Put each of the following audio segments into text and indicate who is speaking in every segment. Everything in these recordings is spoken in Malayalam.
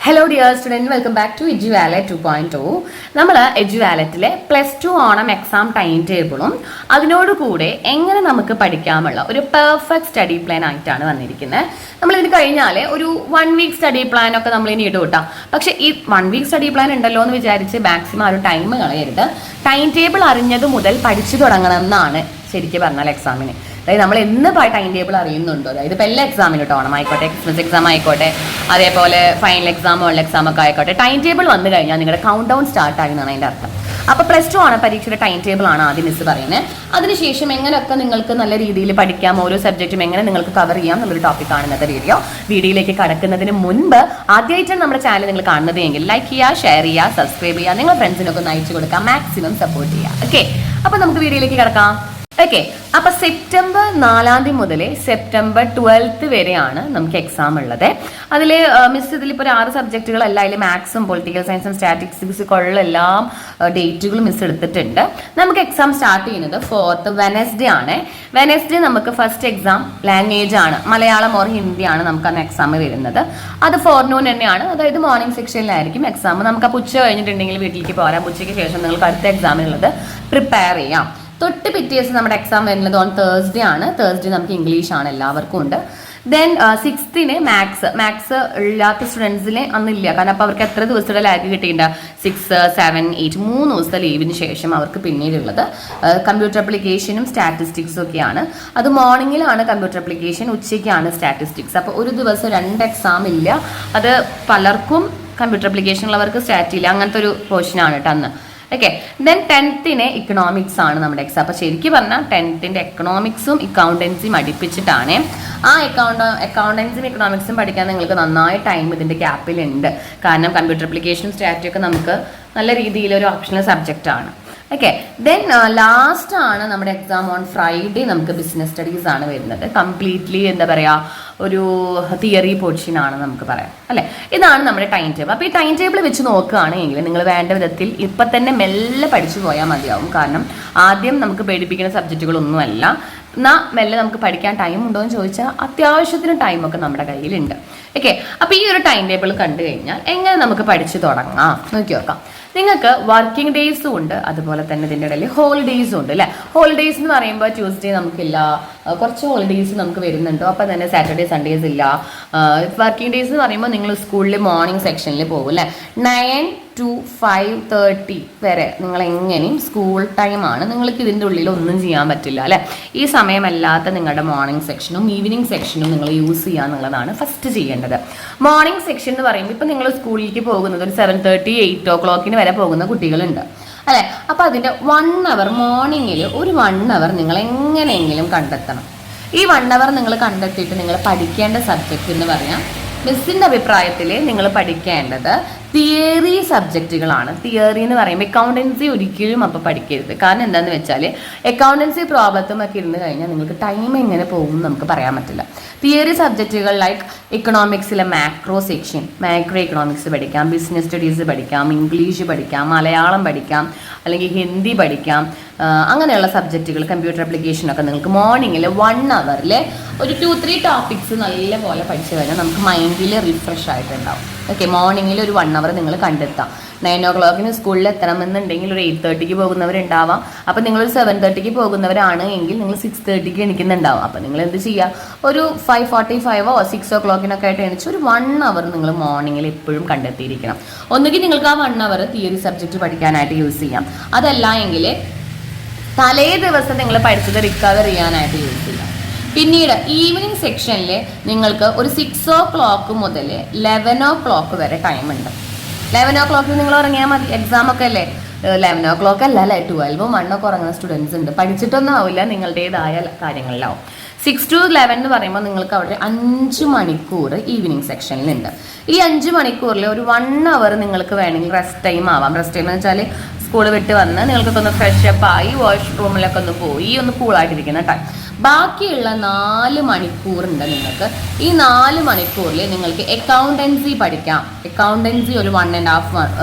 Speaker 1: Hello dear student, welcome back to Eduwallet 2.0. നമ്മൾ എഡ്യൂവാലറ്റിലെ +2 ഓണം എക്സാം ടൈം ടേബിളും അതിനോടുകൂടെ എങ്ങനെ നമുക്ക് പഠിക്കാമുള്ള ഒരു പെർഫെക്റ്റ് സ്റ്റഡി പ്ലാൻ ആയിട്ടാണ് വന്നിരിക്കുന്നത്. നമ്മളിതിന് കഴിഞ്ഞാൽ ഒരു 1 വീക്ക് സ്റ്റഡി പ്ലാൻ ഒക്കെ നമ്മൾ ഇനി ഇട്ട് കിട്ടാം. പക്ഷേ ഈ 1 വീക്ക് സ്റ്റഡി പ്ലാൻ ഉണ്ടല്ലോ എന്ന് വിചാരിച്ച് മാക്സിമം ആ ഒരു ടൈം കളയരുത്. ടൈം ടേബിൾ അറിഞ്ഞത് മുതൽ പഠിച്ചു തുടങ്ങണം എന്നാണ് ശരിക്കും പറഞ്ഞാൽ എക്സാമിന്. അതായത് നമ്മൾ എന്ന് ടൈം ടേബിൾ അറിയുന്നുണ്ടോ, അതായത് ഇപ്പോൾ എല്ലാ എക്സാമിനും കേട്ടോ, ഓണം ആയിക്കോട്ടെ, ക്രിസ്മസ് എക്സാം ആയിക്കോട്ടെ, അതേപോലെ ഫൈനൽ എക്സാം ഉള്ള എക്സാം ഒക്കെ ആയിക്കോട്ടെ, ടൈം ടേബിൾ വന്നു കഴിഞ്ഞാൽ നിങ്ങളുടെ കൗണ്ട് ഡൗൺ സ്റ്റാർട്ട് ആയി എന്നാണ് അതിൻ്റെ അർത്ഥം. അപ്പോൾ +2 ആണ് പരീക്ഷയുടെ ടൈം ടേബിൾ ആണ് ആദ്യം മിസ് പറയുന്നത്. അതിനുശേഷം എങ്ങനെയൊക്കെ നിങ്ങൾക്ക് നല്ല രീതിയിൽ പഠിക്കാം, ഓരോ സബ്ജക്റ്റും എങ്ങനെ നിങ്ങൾക്ക് കവർ ചെയ്യാം എന്നുള്ളൊരു ടോപ്പിക്കാണ് ഇന്നത്തെ വീഡിയോയിലേക്ക് കടക്കുന്നതിന് മുൻപ് ആദ്യമായിട്ടാണ് നമ്മുടെ ചാനൽ നിങ്ങൾ കാണുന്നത് എങ്കിൽ ലൈക്ക് ചെയ്യുക, ഷെയർ ചെയ്യുക, സബ്സ്ക്രൈബ് ചെയ്യുക, നിങ്ങളുടെ ഫ്രണ്ട്സിനൊക്കെ ഒന്ന് അയച്ചു കൊടുക്കുക, മാക്സിമം സപ്പോർട്ട് ചെയ്യുക. ഓക്കെ, അപ്പോൾ നമുക്ക് വീഡിയോയിലേക്ക് കിടക്കാം. ഓക്കെ, അപ്പൊ സെപ്റ്റംബർ 4 മുതൽ സെപ്റ്റംബർ 12 വരെയാണ് നമുക്ക് എക്സാം ഉള്ളത്. അതിൽ മിസ് ഇതിലിപ്പോൾ ഒരു 6 സബ്ജക്റ്റുകളല്ല, അതിൽ മാത്സും പൊളിറ്റിക്കൽ സയൻസും സ്റ്റാറ്റിസ്റ്റിക്സും ഉള്ള എല്ലാ ഡേറ്റുകളും മിസ് എടുത്തിട്ടുണ്ട്. നമുക്ക് എക്സാം സ്റ്റാർട്ട് ചെയ്യുന്നത് 4th വെനസ്ഡേ ആണ്. വെനസ്ഡേ നമുക്ക് ഫസ്റ്റ് എക്സാം ലാംഗ്വേജ് ആണ്, മലയാളം ഓർ ഹിന്ദിയാണ് നമുക്ക് അന്ന് എക്സാം വരുന്നത്. അത് ഫോർനൂൺ തന്നെയാണ്, അതായത് മോർണിംഗ് സെക്ഷനിലായിരിക്കും എക്സാം. നമുക്ക് അപ്പോൾ ഉച്ച കഴിഞ്ഞിട്ടുണ്ടെങ്കിൽ വീട്ടിലേക്ക് പോരാം. ഉച്ചയ്ക്ക് ശേഷം നിങ്ങൾക്ക് അടുത്ത എക്സാമിനുള്ളത് പ്രിപ്പയർ ചെയ്യാം. തൊട്ട് പിറ്റേ ദിവസം നമ്മുടെ എക്സാം വരുന്നത് ഓൺ തേഴ്സ്ഡേ ആണ്. തേഴ്സ്ഡേ നമുക്ക് ഇംഗ്ലീഷ് ആണ് എല്ലാവർക്കും ഉണ്ട്. ദെൻ 6th മാത്സ് ഇല്ലാത്ത സ്റ്റുഡൻസിന് അന്നില്ല, കാരണം അപ്പോൾ അവർക്ക് എത്ര ദിവസത്തെ ലാഗ് കിട്ടിയിട്ടുണ്ട്, 6, 7, 8 3 ദിവസത്തെ ലീവിന് ശേഷം അവർക്ക് പിന്നീടുള്ളത് കമ്പ്യൂട്ടർ അപ്ലിക്കേഷനും സ്റ്റാറ്റിസ്റ്റിക്സും ഒക്കെയാണ്. അത് മോർണിംഗിലാണ് കമ്പ്യൂട്ടർ അപ്ലിക്കേഷൻ, ഉച്ചയ്ക്കാണ് സ്റ്റാറ്റിസ്റ്റിക്സ്. അപ്പോൾ ഒരു ദിവസം 2 എക്സാം ഇല്ല. അത് പലർക്കും കമ്പ്യൂട്ടർ അപ്ലിക്കേഷൻ ഉള്ളവർക്ക് സ്റ്റാറ്റ് ഇല്ല, അങ്ങനത്തെ ഒരു പോർഷനാണ് കേട്ടോ അന്ന്. ഓക്കെ, ദെൻ 10th ഇക്കണോമിക്സ് ആണ് നമ്മുടെ എക്സാം. അപ്പോൾ ശരിക്കും പറഞ്ഞാൽ 10th എക്കണോമിക്സും അക്കൗണ്ടൻസിയും അടുപ്പിച്ചിട്ടാണ്. ആ അക്കൗണ്ടൻസിയും എക്കണോമിക്സും പഠിക്കാൻ നിങ്ങൾക്ക് നന്നായി ടൈം ഇതിൻ്റെ ഗ്യാപ്പിലുണ്ട്. കാരണം കമ്പ്യൂട്ടർ അപ്ലിക്കേഷനും സ്റ്റാറ്റൊക്കെ നമുക്ക് നല്ല രീതിയിൽ ഒരു ഓപ്ഷണൽ സബ്ജക്റ്റ് ആണ്. ഓക്കെ, ദെൻ ലാസ്റ്റ് ആണ് നമ്മുടെ എക്സാം ഓൺ ഫ്രൈഡേ. നമുക്ക് ബിസിനസ് സ്റ്റഡീസ് ആണ് വരുന്നത്. കംപ്ലീറ്റ്ലി എന്താ പറയുക, ഒരു തിയറി പോർഷൻ ആണ് നമുക്ക് പറയാം അല്ലേ. ഇതാണ് നമ്മുടെ ടൈം ടേബിൾ. അപ്പോൾ ഈ ടൈം ടേബിൾ വെച്ച് നോക്കുകയാണെങ്കിൽ നിങ്ങൾ വേണ്ട വിധത്തിൽ ഇപ്പം തന്നെ മെല്ലെ പഠിച്ചു പോയാൽ മതിയാവും. കാരണം ആദ്യം നമുക്ക് പേടിപ്പിക്കുന്ന സബ്ജക്റ്റുകളൊന്നുമല്ല. എന്നാൽ മെല്ലെ നമുക്ക് പഠിക്കാൻ ടൈം ഉണ്ടോ എന്ന് ചോദിച്ചാൽ അത്യാവശ്യത്തിന് ടൈമൊക്കെ നമ്മുടെ കയ്യിലുണ്ട്. ഓക്കെ, അപ്പോൾ ഈ ഒരു ടൈം ടേബിൾ കണ്ടു കഴിഞ്ഞാൽ എങ്ങനെ നമുക്ക് പഠിച്ചു തുടങ്ങാം നോക്കി നോക്കാം. നിങ്ങൾക്ക് വർക്കിംഗ് ഡേയ്സും ഉണ്ട്, അതുപോലെ തന്നെ ഇതിൻ്റെ ഇടയിൽ ഹോളിഡേയ്സും ഉണ്ട് അല്ലേ. ഹോളിഡേയ്സ് എന്ന് പറയുമ്പോൾ ട്യൂസ്ഡേ നമുക്കില്ല, കുറച്ച് ഹോളിഡേയ്സ് നമുക്ക് വരുന്നുണ്ട്. അപ്പം തന്നെ സാറ്റർഡേ സൺഡേസ് ഇല്ല. വർക്കിംഗ് ഡേയ്സ് എന്ന് പറയുമ്പോൾ നിങ്ങൾ സ്കൂളിൽ മോർണിംഗ് സെക്ഷനിൽ പോകും അല്ലേ. 9 to 5:30 വരെ നിങ്ങൾ എങ്ങനെയും സ്കൂൾ ടൈമാണ്. നിങ്ങൾക്ക് ഇതിൻ്റെ ഉള്ളിൽ ഒന്നും ചെയ്യാൻ പറ്റില്ല അല്ലേ. ഈ സമയമല്ലാത്ത നിങ്ങളുടെ മോർണിംഗ് സെക്ഷനും ഈവനിങ് സെക്ഷനും നിങ്ങൾ യൂസ് ചെയ്യുക എന്നുള്ളതാണ് ഫസ്റ്റ് ചെയ്യേണ്ടത്. മോർണിംഗ് സെക്ഷൻ എന്ന് പറയുമ്പോൾ ഇപ്പം നിങ്ങൾ സ്കൂളിലേക്ക് പോകുന്നത് ഒരു 7:30, 8 o'clock വരെ പോകുന്ന കുട്ടികളുണ്ട് അല്ലേ. അപ്പോൾ അതിൻ്റെ 1 hour മോർണിംഗിൽ ഒരു 1 hour നിങ്ങൾ എങ്ങനെയെങ്കിലും കണ്ടെത്തണം. ഈ 1 hour നിങ്ങൾ കണ്ടെത്തിയിട്ട് നിങ്ങൾ പഠിക്കേണ്ട സബ്ജക്റ്റ് എന്ന് പറയാം, മിസ്സിൻ്റെ അഭിപ്രായത്തിൽ നിങ്ങൾ പഠിക്കേണ്ടത് തിയറി സബ്ജക്റ്റുകളാണ്. തിയറി എന്ന് പറയുമ്പോൾ അക്കൗണ്ടൻസി ഒരിക്കലും അപ്പോൾ പഠിക്കരുത്. കാരണം എന്താണെന്ന് വെച്ചാൽ അക്കൗണ്ടൻസി പ്രോബ്ലത്തുമൊക്കെ ഇരുന്ന് കഴിഞ്ഞാൽ നിങ്ങൾക്ക് ടൈം എങ്ങനെ പോകും നമുക്ക് പറയാൻ പറ്റില്ല. തിയറി സബ്ജക്റ്റുകൾ ലൈക്ക് ഇക്കണോമിക്സിലെ മാക്രോ സെക്ഷൻ, മാക്രോ എക്കണോമിക്സ് പഠിക്കാം, ബിസിനസ് സ്റ്റഡീസ് പഠിക്കാം, ഇംഗ്ലീഷ് പഠിക്കാം, മലയാളം പഠിക്കാം, അല്ലെങ്കിൽ ഹിന്ദി പഠിക്കാം. അങ്ങനെയുള്ള സബ്ജക്റ്റുകൾ, കമ്പ്യൂട്ടർ അപ്ലിക്കേഷനൊക്കെ നിങ്ങൾക്ക് മോർണിംഗിൽ 1 hour ഒരു 2-3 ടോപ്പിക്സ് നല്ലപോലെ പഠിച്ചു കഴിഞ്ഞാൽ നമുക്ക് മൈൻഡിൽ റിഫ്രഷ് ആയിട്ടുണ്ടാവും. ഓക്കെ, മോർണിംഗിൽ ഒരു 1 hour നിങ്ങൾ കണ്ടെത്താം. 9 o'clock സ്കൂളിൽ എത്തണമെന്നുണ്ടെങ്കിൽ ഒരു 8:30 പോകുന്നവരുണ്ടാവാം. അപ്പോൾ നിങ്ങളൊരു 7:30 പോകുന്നവരാണ് എങ്കിൽ നിങ്ങൾ 6:30 എണിക്കുന്നുണ്ടാവും. അപ്പോൾ നിങ്ങൾ എന്ത് ചെയ്യുക, ഒരു 5:45 or 6 o'clock ആയിട്ട് എണിച്ച് ഒരു 1 hour നിങ്ങൾ മോർണിംഗിൽ എപ്പോഴും കണ്ടെത്തിയിരിക്കണം. ഒന്നുകിൽ നിങ്ങൾക്ക് ആ 1 hour തിയറി സബ്ജക്റ്റ് പഠിക്കാനായിട്ട് യൂസ് ചെയ്യാം, അതല്ല എങ്കിൽ തലേ ദിവസം നിങ്ങൾ പഠിച്ചത് റിക്കവർ ചെയ്യാനായിട്ട് യൂസ് ചെയ്യാം. പിന്നീട് ഈവനിങ് സെക്ഷനിൽ നിങ്ങൾക്ക് ഒരു 6 o'clock മുതൽ 11 o'clock വരെ ടൈമുണ്ട്. 11 o'clock നിങ്ങൾ ഉറങ്ങിയാൽ മതി. എക്സാം ഒക്കെ അല്ലേ, 11 o'clock അല്ല അല്ലേ, 12, 1 ഒക്കെ ഉറങ്ങുന്ന സ്റ്റുഡൻസ് ഉണ്ട്. പഠിച്ചിട്ടൊന്നും ആവില്ല, നിങ്ങളുടേതായ കാര്യങ്ങളിലാവും. 6 to 11 എന്ന് പറയുമ്പോൾ നിങ്ങൾക്ക് അവിടെ 5 മണിക്കൂർ ഈവനിങ് സെക്ഷനിലുണ്ട്. ഈ 5 മണിക്കൂറിൽ ഒരു 1 hour നിങ്ങൾക്ക് വേണമെങ്കിൽ റെസ്റ്റ് ടൈം ആവാം. റെസ്റ്റ് ടൈം എന്ന് വെച്ചാൽ സ്കൂൾ വിട്ട് വന്ന് നിങ്ങൾക്കൊക്കെ ഒന്ന് ഫ്രഷപ്പ് ആയി വാഷ്റൂമിലൊക്കെ ഒന്ന് പോയി ഒന്ന് കൂളായിട്ടിരിക്കുന്ന ടൈം. ബാക്കിയുള്ള 4 മണിക്കൂറുണ്ട് നിങ്ങൾക്ക്. ഈ 4 മണിക്കൂറിൽ നിങ്ങൾക്ക് അക്കൗണ്ടൻസി പഠിക്കാം. അക്കൗണ്ടൻസി ഒരു 1.5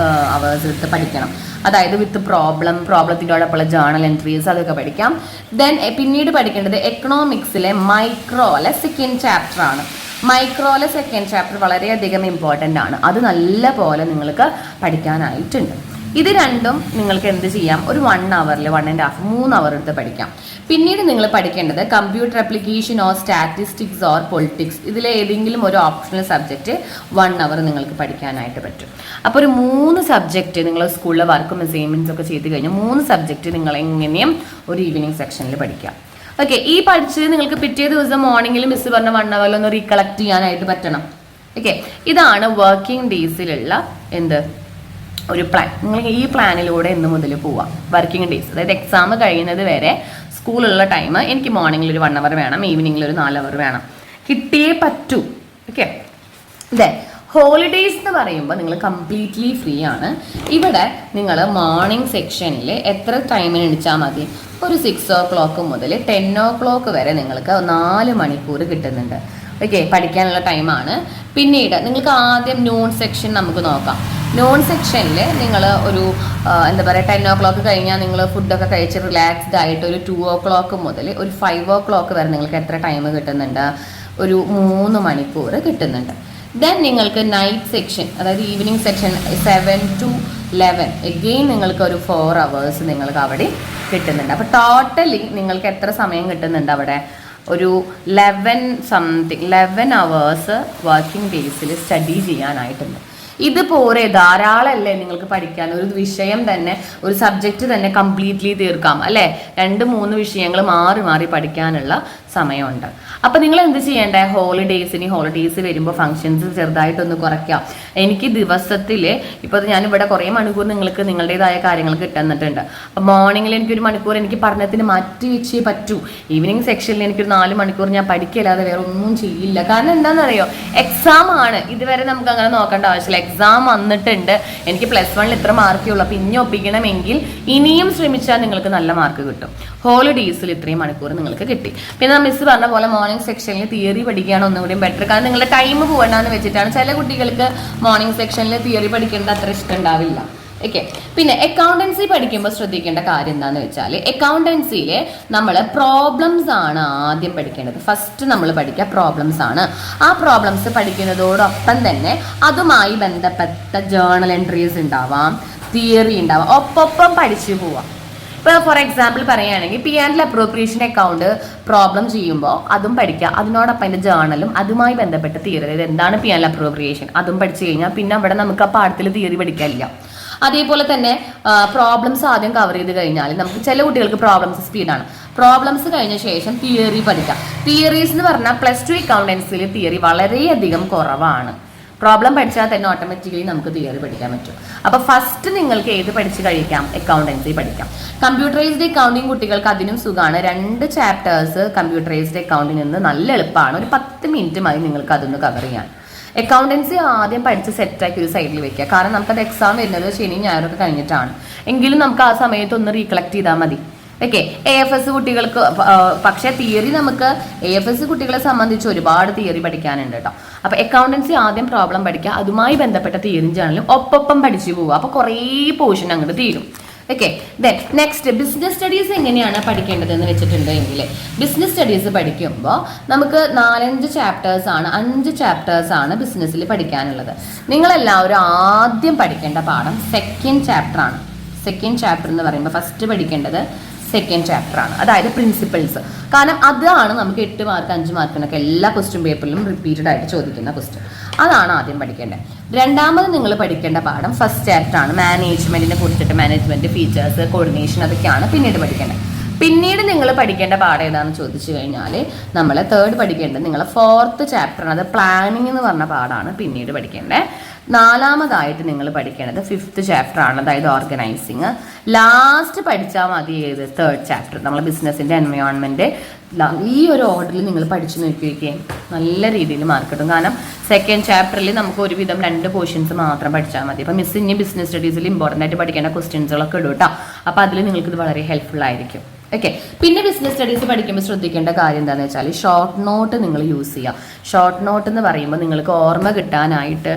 Speaker 1: hours എടുത്ത് പഠിക്കണം. അതായത് വിത്ത് പ്രോബ്ലത്തിനോടൊപ്പമുള്ള ജേർണൽ എൻട്രീസ് അതൊക്കെ പഠിക്കാം. ദെൻ പിന്നീട് പഠിക്കേണ്ടത് എക്കണോമിക്സിലെ മൈക്രോ അല്ലെ സെക്കൻഡ് ചാപ്റ്റർ ആണ്. മൈക്രോയിലെ സെക്കൻഡ് ചാപ്റ്റർ വളരെയധികം ഇമ്പോർട്ടൻ്റ് ആണ്. അത് നല്ല പോലെ നിങ്ങൾക്ക് പഠിക്കാനായിട്ടുണ്ട്. ഇത് രണ്ടും നിങ്ങൾക്ക് എന്ത് ചെയ്യാം, ഒരു 1 അവറിൽ 1.5 3 അവർ എടുത്ത് പഠിക്കാം. പിന്നീട് നിങ്ങൾ പഠിക്കേണ്ടത് computer application or statistics or politics. ഇതിലെ ഏതെങ്കിലും ഒരു ഓപ്ഷണൽ സബ്ജക്റ്റ് 1 അവർ നിങ്ങൾക്ക് പഠിക്കാനായിട്ട് പറ്റും. അപ്പോൾ ഒരു 3 സബ്ജക്റ്റ് നിങ്ങൾ സ്കൂളിലെ വർക്കും അസൈൻമെൻറ്റ്സ് ഒക്കെ ചെയ്ത് കഴിഞ്ഞാൽ 3 സബ്ജക്റ്റ് നിങ്ങൾ എങ്ങനെയും ഒരു ഈവനിങ് സെക്ഷനിൽ പഠിക്കാം. ഓക്കെ, ഈ പഠിച്ചത് നിങ്ങൾക്ക് പിറ്റേ ദിവസം മോർണിംഗിൽ മിസ് പറഞ്ഞ 1 അവറിലൊന്ന് റീകളക്ട് ചെയ്യാനായിട്ട് പറ്റണം. ഓക്കെ, ഇതാണ് വർക്കിംഗ് ഡേയ്സിലുള്ള ഒരു പ്ലാൻ. നിങ്ങൾ ഈ പ്ലാനിലൂടെ ഇന്ന് മുതൽ പോവാം. വർക്കിംഗ് ഡേയ്സ്, അതായത് എക്സാം കഴിയുന്നത് വരെ സ്കൂളുള്ള ടൈം എനിക്ക് മോർണിംഗിൽ ഒരു 1 അവർ വേണം, ഈവനിങ്ങിൽ ഒരു 4 അവർ വേണം, കിട്ടിയേ പറ്റൂ. ഓക്കെ, ഇതെ ഹോളിഡേയ്സ് എന്ന് പറയുമ്പോൾ നിങ്ങൾ കംപ്ലീറ്റ്ലി ഫ്രീ ആണ്. ഇവിടെ നിങ്ങൾ മോർണിംഗ് സെക്ഷനിൽ എത്ര ടൈമിന് എണിച്ചാൽ മതി, ഒരു 6 o'clock മുതൽ 10 o'clock വരെ നിങ്ങൾക്ക് 4 മണിക്കൂർ കിട്ടുന്നുണ്ട്. ഓക്കെ, പഠിക്കാനുള്ള ടൈമാണ്. പിന്നീട് നിങ്ങൾക്ക് ആദ്യം നോൺ സെക്ഷൻ നമുക്ക് നോക്കാം. നോൺ സെക്ഷനിൽ നിങ്ങൾ ഒരു 10 o'clock കഴിഞ്ഞാൽ നിങ്ങൾ ഫുഡൊക്കെ കഴിച്ച് റിലാക്സ്ഡ് ആയിട്ട് ഒരു 2 o'clock മുതൽ ഒരു 5 o'clock വരെ നിങ്ങൾക്ക് എത്ര ടൈം കിട്ടുന്നുണ്ട്, ഒരു 3 മണിക്കൂർ കിട്ടുന്നുണ്ട്. ദെൻ നിങ്ങൾക്ക് നൈറ്റ് സെക്ഷൻ, അതായത് ഈവനിങ് സെക്ഷൻ 7 to 11 എഗെയിൻ നിങ്ങൾക്ക് ഒരു 4 hours നിങ്ങൾക്ക് അവിടെ കിട്ടുന്നുണ്ട്. അപ്പോൾ ടോട്ടലി നിങ്ങൾക്ക് എത്ര സമയം കിട്ടുന്നുണ്ട് അവിടെ, ഒരു 11 hours വർക്കിംഗ് ഡേയ്സിൽ സ്റ്റഡി ചെയ്യാനായിട്ടുണ്ട്. ഇത് പോരെ, ധാരാളമല്ലേ നിങ്ങൾക്ക് പഠിക്കാൻ. ഒരു വിഷയം തന്നെ, ഒരു സബ്ജക്റ്റ് തന്നെ കംപ്ലീറ്റ്ലി തീർക്കാം അല്ലേ. 2-3 വിഷയങ്ങൾ മാറി മാറി പഠിക്കാനുള്ള സമയമുണ്ട്. അപ്പം നിങ്ങൾ എന്ത് ചെയ്യേണ്ടേ, ഹോളിഡേയ്സ് വരുമ്പോൾ ഫങ്ഷൻസ് ചെറുതായിട്ടൊന്ന് കുറയ്ക്കാം. എനിക്ക് ദിവസത്തിൽ ഇപ്പോൾ ഞാനിവിടെ കുറേ മണിക്കൂർ നിങ്ങൾക്ക് നിങ്ങളുടേതായ കാര്യങ്ങൾ കിട്ടുന്നിട്ടുണ്ട്. അപ്പം മോർണിംഗിൽ എനിക്കൊരു മണിക്കൂർ എനിക്ക് പഠനത്തിന് മാറ്റി വെച്ചേ പറ്റൂ. ഈവനിങ് സെക്ഷനിൽ എനിക്കൊരു 4 മണിക്കൂർ ഞാൻ പഠിക്കല്ലാതെ വേറെ ഒന്നും ചെയ്യില്ല. കാരണം എന്താണെന്നറിയോ, എക്സാം ആണ്. ഇതുവരെ നമുക്ക് അങ്ങനെ നോക്കേണ്ട ആവശ്യമില്ല. എക്സാം വന്നിട്ടുണ്ട്, എനിക്ക് +1 ഇത്ര മാർക്കേ ഉള്ളൂ, അപ്പം ഇനി ഒപ്പിക്കണമെങ്കിൽ ഇനിയും ശ്രമിച്ചാൽ നിങ്ങൾക്ക് നല്ല മാർക്ക് കിട്ടും. ഹോളിഡേയ്സിൽ ഇത്രയും മണിക്കൂർ നിങ്ങൾക്ക് കിട്ടി. പിന്നെ മിസ് പറഞ്ഞ പോലെ മോർണിംഗ് സെക്ഷനിൽ തിയറി പഠിക്കുകയാണ് ഒന്നുകൂടി ബെറ്റർ. കാരണം നിങ്ങളുടെ ടൈം പോകണ്ടെന്ന് വെച്ചിട്ടാണ്. ചില കുട്ടികൾക്ക് മോർണിംഗ് സെക്ഷനിൽ തിയറി പഠിക്കേണ്ട അത്ര ഇഷ്ടം ഉണ്ടാവില്ല. ഓക്കെ, പിന്നെ അക്കൗണ്ടൻസി പഠിക്കുമ്പോൾ ശ്രദ്ധിക്കേണ്ട കാര്യം എന്താണെന്ന് വെച്ചാൽ, അക്കൗണ്ടൻസിയിൽ നമ്മൾ പ്രോബ്ലംസ് ആണ് ആദ്യം പഠിക്കേണ്ടത്. ഫസ്റ്റ് നമ്മൾ പഠിക്കുക പ്രോബ്ലംസ് ആണ്. ആ പ്രോബ്ലംസ് പഠിക്കുന്നതോടൊപ്പം തന്നെ അതുമായി ബന്ധപ്പെട്ട ജേർണൽ എൻട്രീസ് ഉണ്ടാവാം, തിയറി ഉണ്ടാവാം, ഒപ്പം പഠിച്ചു പോവാം. ഇപ്പോൾ ഫോർ എക്സാമ്പിൾ പറയുകയാണെങ്കിൽ P&L അപ്രോപ്രിയേഷൻ അക്കൗണ്ട് പ്രോബ്ലം ചെയ്യുമ്പോൾ അതും പഠിക്കുക, അതിനോടൊപ്പം അതിൻ്റെ ജേർണലും അതുമായി ബന്ധപ്പെട്ട തിയറി, അതായത് എന്താണ് P&L അപ്രോപ്രിയേഷൻ അതും പഠിച്ചു കഴിഞ്ഞാൽ പിന്നെ അവിടെ നമുക്ക് ആ പാഠത്തിൽ തിയറി പഠിക്കാനില്ല. അതേപോലെ തന്നെ പ്രോബ്ലംസ് ആദ്യം കവർ ചെയ്ത് കഴിഞ്ഞാൽ നമുക്ക് ചില കുട്ടികൾക്ക് പ്രോബ്ലംസ് സ്പീഡാണ്. പ്രോബ്ലംസ് കഴിഞ്ഞ ശേഷം തിയറി പഠിക്കാം. തിയറീസ് എന്ന് പറഞ്ഞാൽ +2 അക്കൗണ്ടൻസിയിൽ തിയറി വളരെയധികം കുറവാണ്. പ്രോബ്ലം പഠിച്ചാൽ തന്നെ ഓട്ടോമാറ്റിക്കലി നമുക്ക് തിയറി പഠിക്കാൻ പറ്റും. അപ്പോൾ ഫസ്റ്റ് നിങ്ങൾക്ക് ഏത് പഠിച്ച് കഴിക്കാം, അക്കൗണ്ടൻസി പഠിക്കാം. കമ്പ്യൂട്ടറൈസ്ഡ് അക്കൗണ്ടിങ് കുട്ടികൾക്ക് അതിനും സുഖമാണ്. 2 ചാപ്റ്റേഴ്സ് കമ്പ്യൂട്ടറൈസ്ഡ് അക്കൗണ്ടിൽ നിന്ന് നല്ല എളുപ്പമാണ്. ഒരു 10 മിനിറ്റ് മതി നിങ്ങൾക്ക് അതൊന്ന് കവർ ചെയ്യാൻ. അക്കൗണ്ടൻസി ആദ്യം പഠിച്ച് സെറ്റാക്കി ഒരു സൈഡിൽ വെക്കുക. കാരണം നമുക്കത് എക്സാം വരുന്നത് ശനി ഞായറൊക്കെ കഴിഞ്ഞിട്ടാണ്. എങ്കിലും നമുക്ക് ആ സമയത്ത് ഒന്ന് റീകളക്ട് ചെയ്താൽ മതി. ഓക്കെ, AFS കുട്ടികൾക്ക് പക്ഷേ തിയറി നമുക്ക് AFS കുട്ടികളെ സംബന്ധിച്ച് ഒരുപാട് തിയറി പഠിക്കാനുണ്ട് കേട്ടോ. അപ്പോൾ അക്കൗണ്ടൻസി ആദ്യം പ്രോബ്ലം പഠിക്കുക, അതുമായി ബന്ധപ്പെട്ട തിയറി ജേർണലും ഒപ്പം പഠിച്ചു പോവുക. അപ്പോൾ കുറേ പോർഷൻ അങ്ങോട്ട് തീരും. Okay, then next business studies എങ്ങനെയാണ് പഠിക്കേണ്ടതെന്ന് വെച്ചിട്ടുണ്ടെങ്കിൽ, ബിസിനസ് സ്റ്റഡീസ് പഠിക്കുമ്പോൾ നമുക്ക് 4-5 ചാപ്റ്റേഴ്സ് ആണ്, 5 ചാപ്റ്റേഴ്സ് ആണ് ബിസിനസ്സിൽ പഠിക്കാനുള്ളത്. നിങ്ങളെല്ലാവരും ആദ്യം പഠിക്കേണ്ട പാഠം സെക്കൻഡ് ചാപ്റ്റർ ആണ്. സെക്കൻഡ് ചാപ്റ്റർ എന്ന് പറയുമ്പോൾ ഫസ്റ്റ് പഠിക്കേണ്ടത് സെക്കൻഡ് ചാപ്റ്റർ ആണ്, അതായത് പ്രിൻസിപ്പിൾസ്. കാരണം അതാണ് നമുക്ക് 8 മാർക്ക് 5 മാർക്കിനൊക്കെ എല്ലാ ക്വസ്റ്റ്യൻ പേപ്പറിലും റിപ്പീറ്റഡ് ആയിട്ട് ചോദിക്കുന്ന ക്വസ്റ്റ്യൻ. അതാണ് ആദ്യം പഠിക്കേണ്ടത്. രണ്ടാമത് നിങ്ങൾ പഠിക്കേണ്ട പാഠം ഫസ്റ്റ് ചാപ്റ്റർ ആണ്. മാനേജ്മെന്റിനെ കുറിച്ചിട്ട് മാനേജ്മെന്റ് ഫീച്ചേഴ്സ്, കോർഡിനേഷൻ അതൊക്കെയാണ് പിന്നീട് പഠിക്കേണ്ടത്. പിന്നീട് നിങ്ങൾ പഠിക്കേണ്ട പാഠം ഏതാണെന്ന് ചോദിച്ചു കഴിഞ്ഞാൽ നമ്മൾ തേർഡ് പഠിക്കേണ്ടത് നിങ്ങളെ 4th ചാപ്റ്റർ ആണ്. അത് പ്ലാനിങ് എന്ന് പറഞ്ഞ പാഠമാണ് പിന്നീട് പഠിക്കേണ്ടത്. 4ാമതായിട്ട് നിങ്ങൾ പഠിക്കേണ്ടത് 5th ചാപ്റ്റർ ആണ്, അതായത് ഓർഗനൈസിങ്. ലാസ്റ്റ് പഠിച്ചാൽ മതി ഏത് 3rd ചാപ്റ്റർ, നമ്മൾ ബിസിനസിന്റെ എൻവയോൺമെന്റ് ഈ ഒരു ഓർഡറിൽ നിങ്ങൾ പഠിച്ചു നോക്കിയിരിക്കുകയും നല്ല രീതിയിൽ മാർക്ക് കിട്ടും. കാരണം സെക്കൻഡ് ചാപ്റ്ററിൽ നമുക്ക് ഒരുവിധം 2 പോർഷൻസ് മാത്രം പഠിച്ചാൽ മതി. അപ്പോൾ മിസ് ഇനി ബിസിനസ് സ്റ്റഡീസിൽ ഇമ്പോർട്ടൻ്റ് ആയിട്ട് പഠിക്കേണ്ട ക്വസ്റ്റ്യൻസുകളൊക്കെ ഇടും കേട്ടോ. അപ്പോൾ അതിൽ നിങ്ങൾക്ക് ഇത് വളരെ ഹെൽപ്ഫുൾ ആയിരിക്കും. ഓക്കെ, പിന്നെ ബിസിനസ് സ്റ്റഡീസ് പഠിക്കുമ്പോൾ ശ്രദ്ധിക്കേണ്ട കാര്യം എന്താണെന്ന് വെച്ചാൽ ഷോർട്ട് നോട്ട് നിങ്ങൾ യൂസ് ചെയ്യുക. ഷോർട്ട് നോട്ട് എന്ന് പറയുമ്പോൾ നിങ്ങൾക്ക് ഓർമ്മ കിട്ടാനായിട്ട്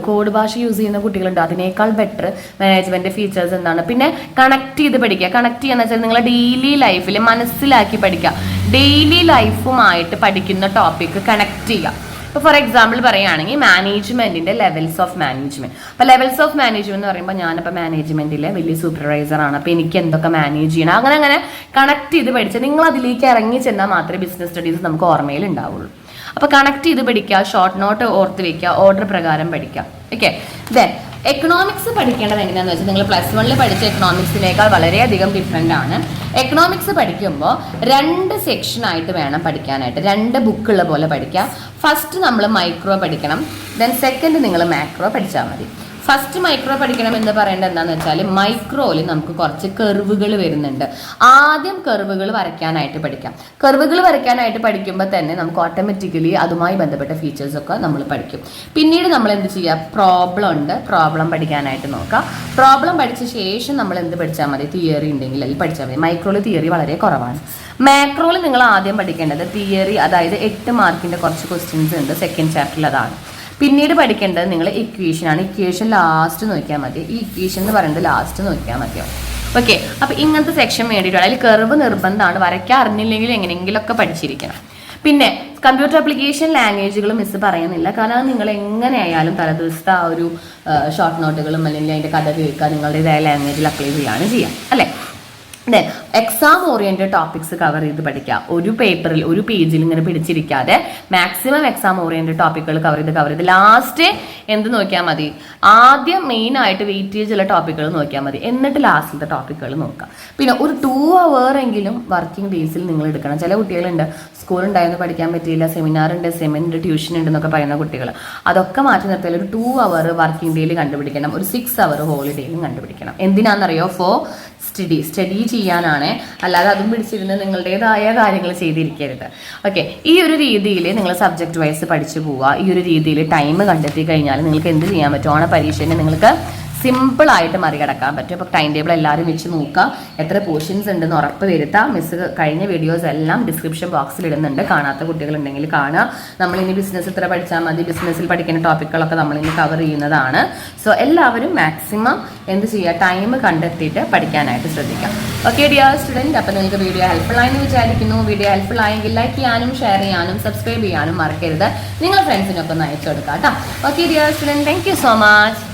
Speaker 1: കോഡ് ഭാഷ യൂസ് ചെയ്യുന്ന കുട്ടികളുണ്ട്. അതിനേക്കാൾ ബെറ്റർ മാനേജ്മെന്റ് ഫീച്ചേഴ്സ് എന്താണ്, പിന്നെ കണക്ട് ചെയ്ത് പഠിക്കുക. കണക്ട് ചെയ്യുക വെച്ചാൽ നിങ്ങളെ ഡെയിലി ലൈഫിൽ മനസ്സിലാക്കി പഠിക്കുക. ഡെയിലി ലൈഫുമായിട്ട് പഠിക്കുന്ന ടോപ്പിക്ക് കണക്ട് ചെയ്യുക. ഇപ്പോൾ ഫോർ എക്സാമ്പിൾ പറയുകയാണെങ്കിൽ മാനേജ്മെന്റിന്റെ ലെവൽസ് ഓഫ് മാനേജ്മെന്റ്. അപ്പോൾ ലെവൽസ് ഓഫ് മാനേജ്മെന്റ് എന്ന് പറയുമ്പോൾ ഞാനിപ്പോൾ മാനേജ്മെന്റിലെ വലിയ സൂപ്പർവൈസർ ആണ്, അപ്പോൾ എനിക്ക് എന്തൊക്കെ മാനേജ് ചെയ്യണം, അങ്ങനെ കണക്ട് ചെയ്ത് പഠിച്ചാൽ നിങ്ങൾ അതിലേക്ക് ഇറങ്ങി ചെന്നാൽ മാത്രമേ ബിസിനസ് സ്റ്റഡീസ് നമുക്ക് ഓർമ്മയിൽ ഉണ്ടാവുള്ളൂ. അപ്പോൾ കണക്ട് ചെയ്ത് പഠിക്കുക, ഷോർട്ട് നോട്ട് ഓർത്ത് വെക്കുക, ഓർഡർ പ്രകാരം പഠിക്കുക. ഓക്കെ, ദെൻ എക്കണോമിക്സ് പഠിക്കേണ്ടത് എങ്ങനെയാണെന്ന് വെച്ചാൽ നിങ്ങൾ +1 പഠിച്ച എക്കണോമിക്സിനേക്കാൾ വളരെയധികം ഡിഫറെൻ്റ് ആണ്. എക്കണോമിക്സ് പഠിക്കുമ്പോൾ 2 സെക്ഷനായിട്ട് വേണം പഠിക്കാനായിട്ട്, 2 ബുക്കുള്ള പോലെ പഠിക്കുക. ഫസ്റ്റ് നമ്മൾ മൈക്രോ പഠിക്കണം, ദെൻ സെക്കൻഡ് നിങ്ങൾ മാക്രോ പഠിച്ചാൽ മതി. ഫസ്റ്റ് മൈക്രോ പഠിക്കണം എന്ന് പറയേണ്ടത് എന്താണെന്ന് വെച്ചാൽ മൈക്രോയിൽ നമുക്ക് കുറച്ച് കർവുകൾ വരുന്നുണ്ട്. ആദ്യം കർവുകൾ വരയ്ക്കാനായിട്ട് പഠിക്കാം. കർവുകൾ വരയ്ക്കാനായിട്ട് പഠിക്കുമ്പോൾ തന്നെ നമുക്ക് ഓട്ടോമാറ്റിക്കലി അതുമായി ബന്ധപ്പെട്ട ഫീച്ചേഴ്സൊക്കെ നമ്മൾ പഠിക്കും. പിന്നീട് നമ്മൾ എന്ത് ചെയ്യുക, പ്രോബ്ലം ഉണ്ട്, പ്രോബ്ലം പഠിക്കാനായിട്ട് നോക്കാം. പ്രോബ്ലം പഠിച്ച ശേഷം നമ്മൾ എന്ത് പഠിച്ചാൽ മതി, തിയറി ഉണ്ടെങ്കിൽ അതിൽ പഠിച്ചാൽ മതി. മൈക്രോയിൽ തിയറി വളരെ കുറവാണ്. മാക്രോയിൽ നിങ്ങൾ ആദ്യം പഠിക്കേണ്ടത് തിയറി, അതായത് 8 മാർക്കിൻ്റെ കുറച്ച് ക്വസ്റ്റ്യൻസ് ഉണ്ട് സെക്കൻഡ് ചാപ്റ്ററിൽ, അതാണ്. പിന്നീട് പഠിക്കേണ്ടത് നിങ്ങൾ ഇക്വേഷൻ ആണ്. ഇക്വേഷൻ ലാസ്റ്റ് നോക്കിയാൽ മതി. ഈ ഇക്വേഷൻ എന്ന് പറയുന്നത് ലാസ്റ്റ് നോക്കിയാൽ മതിയോ. ഓക്കെ, അപ്പോൾ ഇങ്ങനത്തെ സെക്ഷൻ വേണ്ടിയിട്ടാണ്. അതിൽ കർവ് നിർബന്ധമാണ്, വരയ്ക്കാൻ അറിഞ്ഞില്ലെങ്കിൽ എങ്ങനെയെങ്കിലുമൊക്കെ പഠിച്ചിരിക്കണം. പിന്നെ കമ്പ്യൂട്ടർ ആപ്ലിക്കേഷൻ ലാംഗ്വേജുകൾ മിസ് പറയുന്നില്ല, കാരണം നിങ്ങൾ എങ്ങനെയായാലും തലേദിവസത്തെ ആ ഒരു ഷോർട്ട് നോട്ടുകളും അല്ലെങ്കിൽ അതിൻ്റെ കഥ കേൾക്കുക നിങ്ങളുടേതായ ലാംഗ്വേജിൽ അപ്ലൈ ചെയ്യുകയാണ് ചെയ്യാം അല്ലേ. Then exam oriented topics cover ചെയ്ത് പഠിക്കുക. ഒരു പേപ്പറിൽ ഒരു പേജിൽ ഇങ്ങനെ പിടിച്ചിരിക്കാതെ മാക്സിമം എക്സാം ഓറിയന്റഡ് ടോപ്പിക്കുകൾ കവർ ചെയ്ത് ലാസ്റ്റ് എന്ത് നോക്കിയാൽ മതി, ആദ്യം മെയിൻ ആയിട്ട് വെയിറ്റേജ് ഉള്ള ടോപ്പിക്കുകൾ നോക്കിയാൽ മതി, എന്നിട്ട് ലാസ്റ്റിലത്തെ ടോപ്പിക്കുകൾ നോക്കാം. പിന്നെ ഒരു 2 hour എങ്കിലും വർക്കിംഗ് ഡേയ്സിൽ നിങ്ങൾ എടുക്കണം. ചില കുട്ടികളുണ്ട് സ്കൂൾ ഉണ്ടായിരുന്നു പഠിക്കാൻ പറ്റിയില്ല, സെമിനാർ ഉണ്ട്, സെമിനുണ്ട്, ട്യൂഷൻ ഉണ്ട് എന്നൊക്കെ പറയുന്ന കുട്ടികൾ. അതൊക്കെ മാറ്റി നിർത്തിയാൽ ഒരു 2 hour വർക്കിംഗ് ഡേയിൽ കണ്ടുപിടിക്കണം, ഒരു 6 hour ഹോളിഡേയിലും കണ്ടുപിടിക്കണം. എന്തിനാണെന്നറിയോ, സ്റ്റഡി ചെയ്യാനാണ്, അല്ലാതെ അതും പിടിച്ചിരുന്ന് നിങ്ങളുടേതായ കാര്യങ്ങൾ ചെയ്തിരിക്കരുത്. ഓക്കെ, ഈ ഒരു രീതിയിൽ നിങ്ങൾ സബ്ജക്ട് വൈസ് പഠിച്ചു പോവുക. ഈ ഒരു രീതിയിൽ ടൈം കണ്ടെത്തി കഴിഞ്ഞാൽ നിങ്ങൾക്ക് എന്ത് ചെയ്യാൻ പറ്റും, ഓണ പരീക്ഷേനെ നിങ്ങൾക്ക് സിമ്പിളായിട്ട് മറികടക്കാൻ പറ്റും. അപ്പോൾ ടൈം ടേബിൾ എല്ലാവരും വെച്ച് നോക്കുക, എത്ര പോർഷൻസ് ഉണ്ടെന്ന് ഉറപ്പ് വരുത്താം. മിസ് കഴിഞ്ഞ വീഡിയോസ് എല്ലാം ഡിസ്ക്രിപ്ഷൻ ബോക്സിൽ ഇടുന്നുണ്ട്, കാണാത്ത കുട്ടികളുണ്ടെങ്കിൽ കാണുക. നമ്മളിനി ബിസിനസ് ഇത്ര പഠിച്ചാൽ മതി, ബിസിനസ്സിൽ പഠിക്കുന്ന ടോപ്പിക്കുകളൊക്കെ നമ്മളിനി കവർ ചെയ്യുന്നതാണ്. സോ എല്ലാവരും മാക്സിമം എന്ത് ചെയ്യുക, ടൈം കണ്ടെത്തിയിട്ട് പഠിക്കാനായിട്ട് ശ്രദ്ധിക്കാം. ഓക്കെ ഡിയർ സ്റ്റുഡൻറ്റ്, അപ്പോൾ നിങ്ങൾക്ക് വീഡിയോ ഹെൽപ്ഫുൾ ആയെന്ന് വിചാരിക്കുന്നു. വീഡിയോ ഹെൽപ്ഫുൾ ആയെങ്കിൽ ലൈക്ക് ചെയ്യാനും ഷെയർ ചെയ്യാനും സബ്സ്ക്രൈബ് ചെയ്യാനും മറക്കരുത്. നിങ്ങളുടെ ഫ്രണ്ട്സിനൊക്കെ ഒന്ന് അയച്ചു കൊടുക്കാം കേട്ടോ. Okay dear student, thank you so much.